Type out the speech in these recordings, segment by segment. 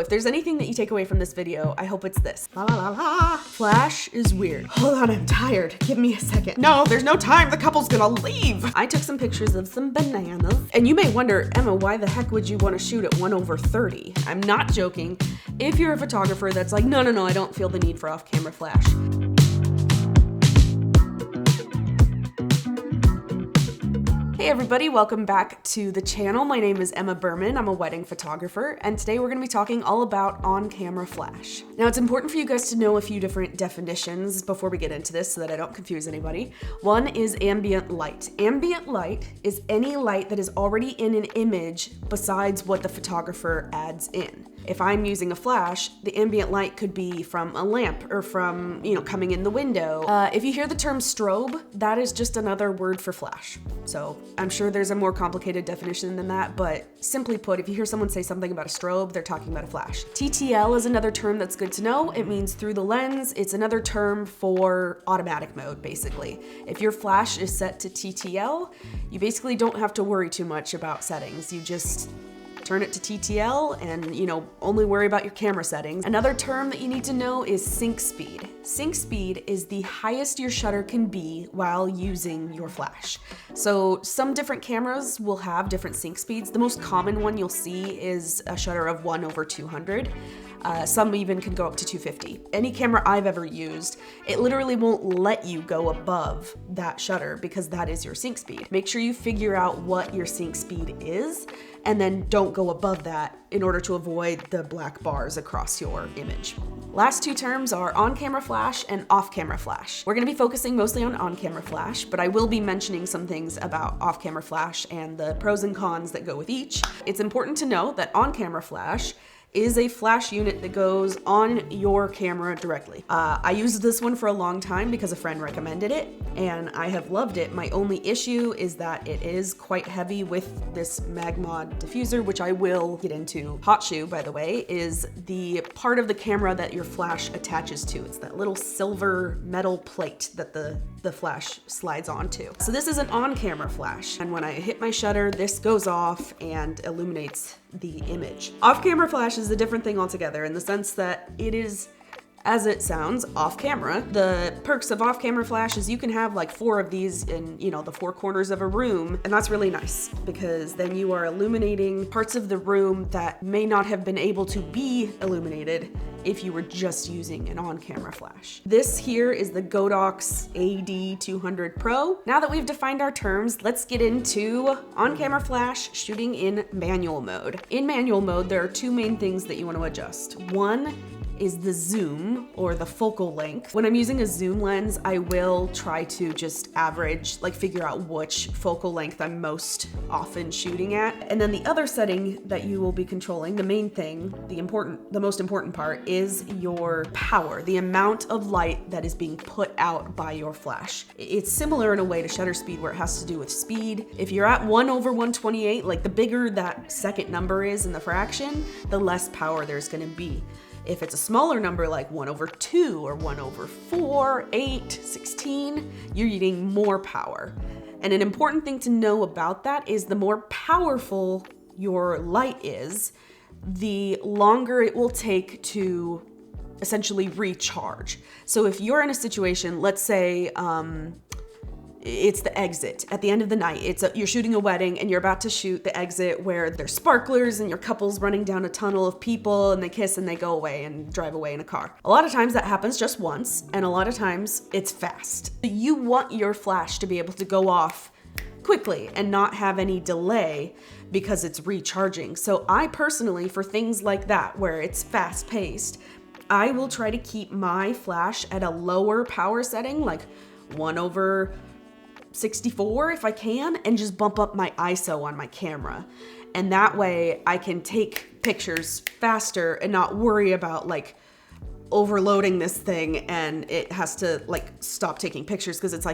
If there's anything that you take away from this video, I hope it's this. La la la la. Flash is weird. Hold on, I'm tired. Give me a second. No, there's no time. The couple's gonna leave. I took some pictures of some bananas. And you may wonder, Emma, why the heck would you want to shoot at 1/30? I'm not joking. If you're a photographer that's like, no, I don't feel the need for off-camera flash. Hey everybody, welcome back to the channel. My name is Emma Berman. I'm a wedding photographer, and today we're gonna be talking all about on-camera flash. Now, it's important for you guys to know a few different definitions before we get into this so that I don't confuse anybody. One is ambient light. Ambient light is any light that is already in an image besides what the photographer adds in. If I'm using a flash, the ambient light could be from a lamp or from, coming in the window. If you hear the term strobe, that is just another word for flash. So I'm sure there's a more complicated definition than that, but simply put, if you hear someone say something about a strobe, they're talking about a flash. TTL is another term that's good to know. It means through the lens. It's another term for automatic mode, basically. If your flash is set to TTL, you basically don't have to worry too much about settings. You just turn it to TTL and, only worry about your camera settings. Another term that you need to know is sync speed. Sync speed is the highest your shutter can be while using your flash. So some different cameras will have different sync speeds. The most common one you'll see is a shutter of 1/200. Some even can go up to 250. Any camera I've ever used, it literally won't let you go above that shutter because that is your sync speed. Make sure you figure out what your sync speed is and then don't go above that in order to avoid the black bars across your image. Last two terms are on-camera flash and off-camera flash. We're gonna be focusing mostly on-camera flash, but I will be mentioning some things about off-camera flash and the pros and cons that go with each. It's important to know that on-camera flash is a flash unit that goes on your camera directly. I used this one for a long time because a friend recommended it, and I have loved it. My only issue is that it is quite heavy with this Magmod diffuser, which I will get into. Hot shoe, by the way, is the part of the camera that your flash attaches to. It's that little silver metal plate that the flash slides onto. So this is an on-camera flash, and when I hit my shutter, this goes off and illuminates the image. Off-camera flash is a different thing altogether in the sense that it is, as it sounds, off camera. The perks of off-camera flash is you can have like 4 of these in, the 4 corners of a room, and that's really nice because then you are illuminating parts of the room that may not have been able to be illuminated if you were just using an on-camera flash. This here is the Godox AD200 Pro. Now that we've defined our terms, let's get into on-camera flash shooting in manual mode. In manual mode, there are 2 main things that you want to adjust. One is the zoom or the focal length. When I'm using a zoom lens, I will try to just average, figure out which focal length I'm most often shooting at. And then the other setting that you will be controlling, the main thing, the most important part is your power, the amount of light that is being put out by your flash. It's similar in a way to shutter speed where it has to do with speed. If you're at 1/128, the bigger that second number is in the fraction, the less power there's gonna be. If it's a smaller number like 1/2 or 1/4, 8, 16, you're getting more power. And an important thing to know about that is the more powerful your light is, the longer it will take to essentially recharge. So if you're in a situation, let's say, it's the exit at the end of the night. You're shooting a wedding and you're about to shoot the exit where there's sparklers and your couple's running down a tunnel of people and they kiss and they go away and drive away in a car. A lot of times that happens just once, and a lot of times it's fast. You want your flash to be able to go off quickly and not have any delay because it's recharging. So I personally, for things like that where it's fast paced, I will try to keep my flash at a lower power setting, like 1/64 if I can, and just bump up my ISO on my camera. And that way I can take pictures faster and not worry about overloading this thing and it has to stop taking pictures because it's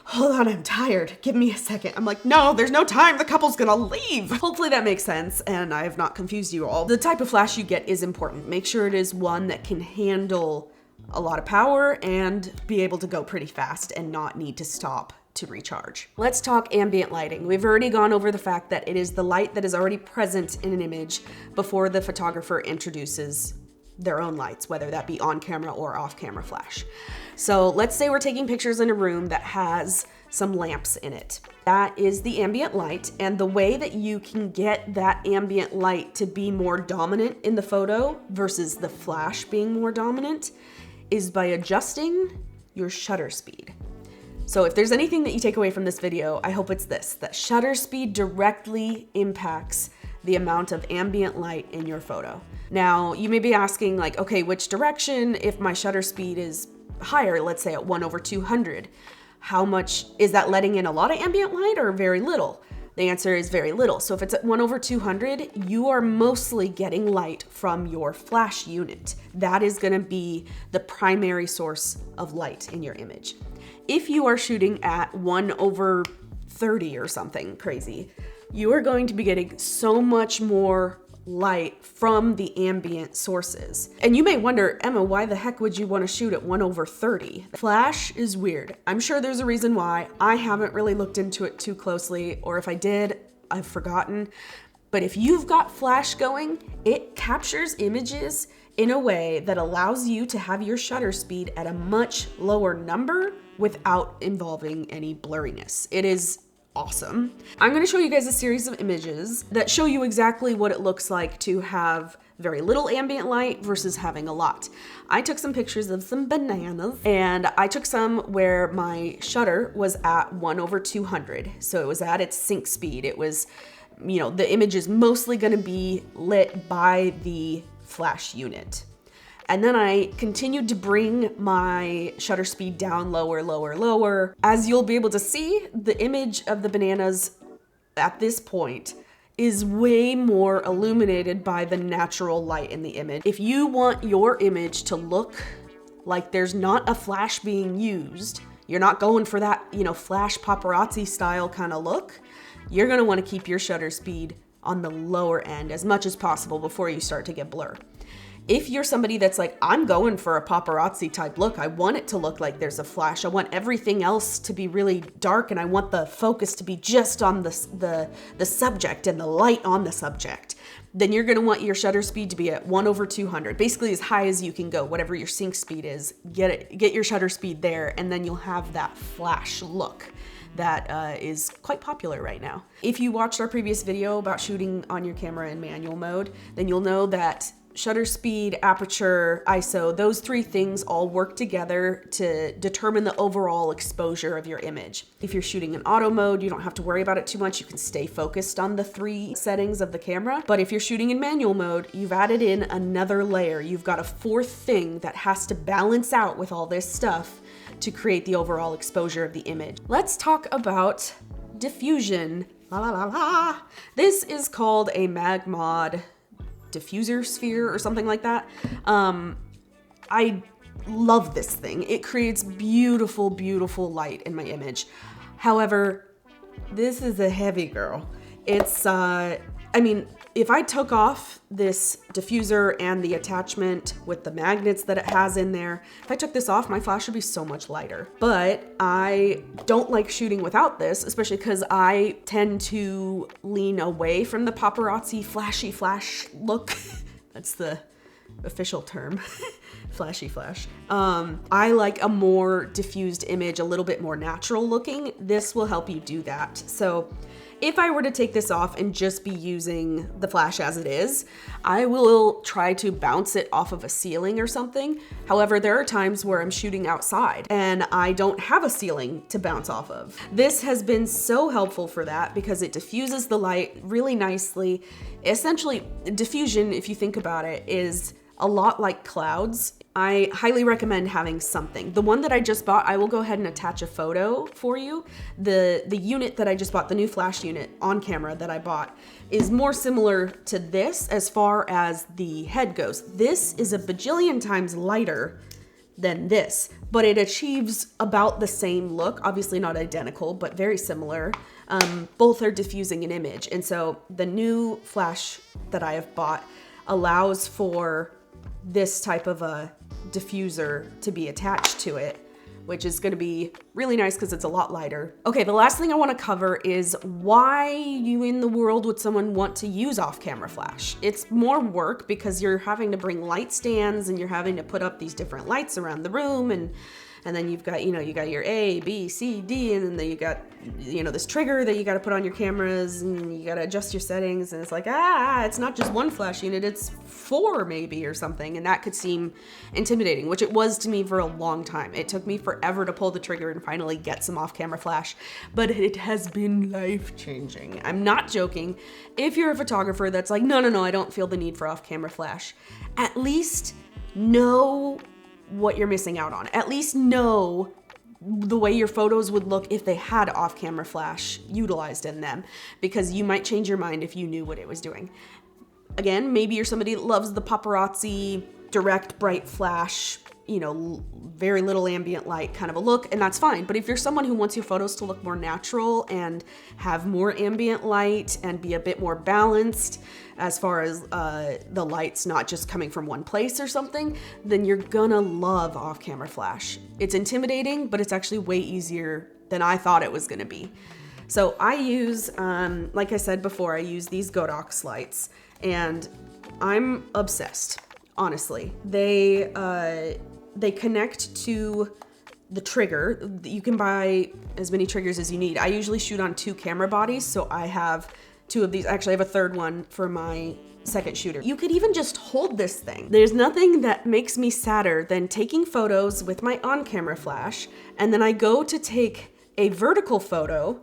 hold on, I'm tired. Give me a second. I'm no, there's no time. The couple's gonna leave. Hopefully that makes sense and I have not confused you all. The type of flash you get is important. Make sure it is one that can handle a lot of power and be able to go pretty fast and not need to stop to recharge. Let's talk ambient lighting. We've already gone over the fact that it is the light that is already present in an image before the photographer introduces their own lights, whether that be on camera or off camera flash. So let's say we're taking pictures in a room that has some lamps in it. That is the ambient light, and the way that you can get that ambient light to be more dominant in the photo versus the flash being more dominant is by adjusting your shutter speed. So if there's anything that you take away from this video, I hope it's this, that shutter speed directly impacts the amount of ambient light in your photo. Now, you may be asking like, okay, which direction if my shutter speed is higher, let's say at 1/200? How much is that letting in a lot of ambient light or very little? The answer is very little. So if it's at 1/200, you are mostly getting light from your flash unit. That is gonna be the primary source of light in your image. If you are shooting at 1/30 or something crazy, you are going to be getting so much more light from the ambient sources. And you may wonder, Emma, why the heck would you want to shoot at 1/30? Flash is weird. I'm sure there's a reason why. I haven't really looked into it too closely, or if I did, I've forgotten. But if you've got flash going, it captures images in a way that allows you to have your shutter speed at a much lower number without involving any blurriness. It is awesome. I'm going to show you guys a series of images that show you exactly what it looks like to have very little ambient light versus having a lot. I took some pictures of some bananas, and I took some where my shutter was at 1/200. So it was at its sync speed. It was, you know, the image is mostly going to be lit by the flash unit. And then I continued to bring my shutter speed down lower, lower, lower. As you'll be able to see, the image of the bananas at this point is way more illuminated by the natural light in the image. If you want your image to look like there's not a flash being used, you're not going for that, you know, flash paparazzi style kind of look, you're gonna wanna keep your shutter speed on the lower end as much as possible before you start to get blur. If you're somebody that's like, I'm going for a paparazzi type look, I want it to look like there's a flash, I want everything else to be really dark, and I want the focus to be just on the subject and the light on the subject, then you're gonna want your shutter speed to be at 1/200, basically as high as you can go, whatever your sync speed is, get your shutter speed there, and then you'll have that flash look that is quite popular right now. If you watched our previous video about shooting on your camera in manual mode, then you'll know that shutter speed, aperture, ISO, those three things all work together to determine the overall exposure of your image. If you're shooting in auto mode, you don't have to worry about it too much. You can stay focused on the three settings of the camera. But if you're shooting in manual mode, you've added in another layer. You've got a fourth thing that has to balance out with all this stuff to create the overall exposure of the image. Let's talk about diffusion. La la la la. This is called a MagMod diffuser sphere or something like that. I love this thing. It creates beautiful, beautiful light in my image. However, this is a heavy girl. It's, I mean, if I took off this diffuser and the attachment with the magnets that it has in there, if I took this off, my flash would be so much lighter. But I don't like shooting without this, especially because I tend to lean away from the paparazzi flashy flash look. That's the official term, flashy flash. I like a more diffused image, a little bit more natural looking. This will help you do that. So if I were to take this off and just be using the flash as it is, I will try to bounce it off of a ceiling or something. However, there are times where I'm shooting outside and I don't have a ceiling to bounce off of. This has been so helpful for that because it diffuses the light really nicely. Essentially, diffusion, if you think about it, is a lot like clouds. I highly recommend having something. The one that I just bought, I will go ahead and attach a photo for you. The unit that I just bought, the new flash unit on camera that I bought, is more similar to this as far as the head goes. This is a bajillion times lighter than this, but it achieves about the same look. Obviously not identical, but very similar. Both are diffusing an image. And so the new flash that I have bought allows for this type of a diffuser to be attached to it, which is gonna be really nice because it's a lot lighter. Okay, the last thing I wanna cover is why you in the world would someone want to use off-camera flash? It's more work because you're having to bring light stands and you're having to put up these different lights around the room, and then you've got, you got your A, B, C, D, and then you got, this trigger that you got to put on your cameras, and you got to adjust your settings, and it's like, it's not just one flash unit, it's 4 maybe or something, and that could seem intimidating, which it was to me for a long time. It took me forever to pull the trigger and finally get some off-camera flash, but it has been life-changing. I'm not joking. If you're a photographer that's like, no, I don't feel the need for off-camera flash, at least know what you're missing out on. At least know the way your photos would look if they had off-camera flash utilized in them, because you might change your mind if you knew what it was doing. Again, maybe you're somebody that loves the paparazzi, direct, bright flash, very little ambient light kind of a look, and that's fine. But if you're someone who wants your photos to look more natural and have more ambient light and be a bit more balanced as far as the light's not just coming from one place or something, then you're gonna love off-camera flash. It's intimidating, but it's actually way easier than I thought it was gonna be. So I use, like I said before, I use these Godox lights, and I'm obsessed, honestly. They connect to the trigger. You can buy as many triggers as you need. I usually shoot on 2 camera bodies, so I have 2 of these. Actually, I have a 3rd one for my second shooter. You could even just hold this thing. There's nothing that makes me sadder than taking photos with my on-camera flash, and then I go to take a vertical photo,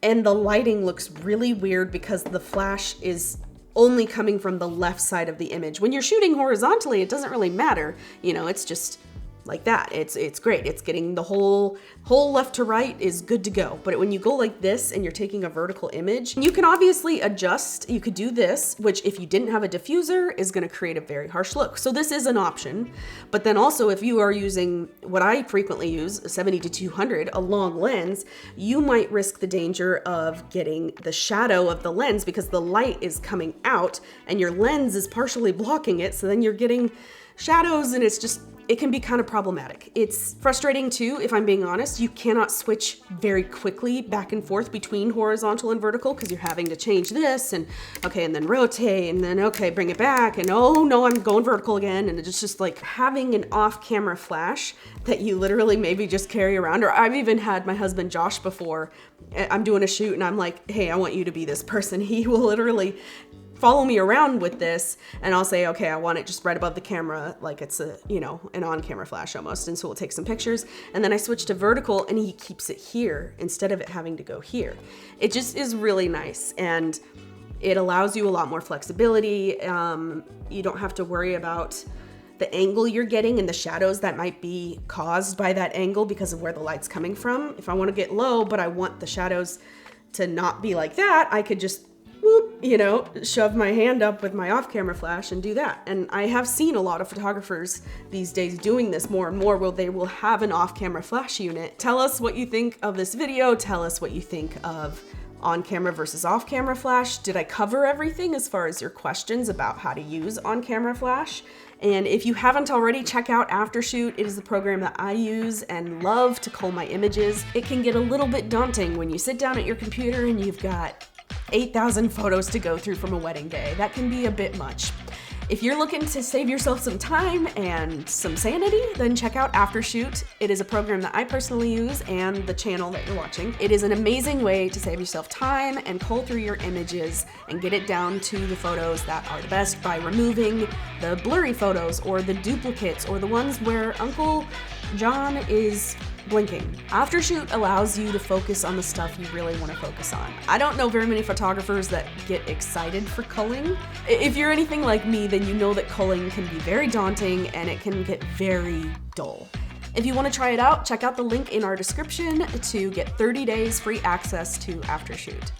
and the lighting looks really weird because the flash is only coming from the left side of the image. When you're shooting horizontally, it doesn't really matter. It's just like that. It's great. It's getting the whole left to right is good to go. But when you go like this and you're taking a vertical image, you can obviously adjust. You could do this, which if you didn't have a diffuser is going to create a very harsh look. So this is an option. But then also if you are using what I frequently use, 70-200, a long lens, you might risk the danger of getting the shadow of the lens because the light is coming out and your lens is partially blocking it. So then you're getting shadows, and it can be kind of problematic. It's frustrating too, if I'm being honest. You cannot switch very quickly back and forth between horizontal and vertical because you're having to change this and then rotate and then bring it back and oh no, I'm going vertical again. And it's just like having an off-camera flash that you literally maybe just carry around. Or I've even had my husband Josh before. I'm doing a shoot and I'm like, hey, I want you to be this person. He will literally follow me around with this, and I'll say, okay, I want it just right above the camera, like it's an on-camera flash almost. And so we'll take some pictures, and then I switch to vertical and he keeps it here instead of it having to go here. It just is really nice, and it allows you a lot more flexibility. You don't have to worry about the angle you're getting and the shadows that might be caused by that angle because of where the light's coming from. If I want to get low, but I want the shadows to not be like that, I could just shove my hand up with my off-camera flash and do that. And I have seen a lot of photographers these days doing this more and more, where they will have an off-camera flash unit. Tell us what you think of this video. Tell us what you think of on-camera versus off-camera flash. Did I cover everything as far as your questions about how to use on-camera flash? And if you haven't already, check out Aftershoot. It is the program that I use and love to cull my images. It can get a little bit daunting when you sit down at your computer and you've got 8,000 photos to go through from a wedding day. That can be a bit much. If you're looking to save yourself some time and some sanity, then check out Aftershoot. It is a program that I personally use and the channel that you're watching. It is an amazing way to save yourself time and cull through your images and get it down to the photos that are the best by removing the blurry photos or the duplicates or the ones where Uncle John is blinking. Aftershoot allows you to focus on the stuff you really want to focus on. I don't know very many photographers that get excited for culling. If you're anything like me, then you know that culling can be very daunting and it can get very dull. If you want to try it out, check out the link in our description to get 30 days free access to Aftershoot.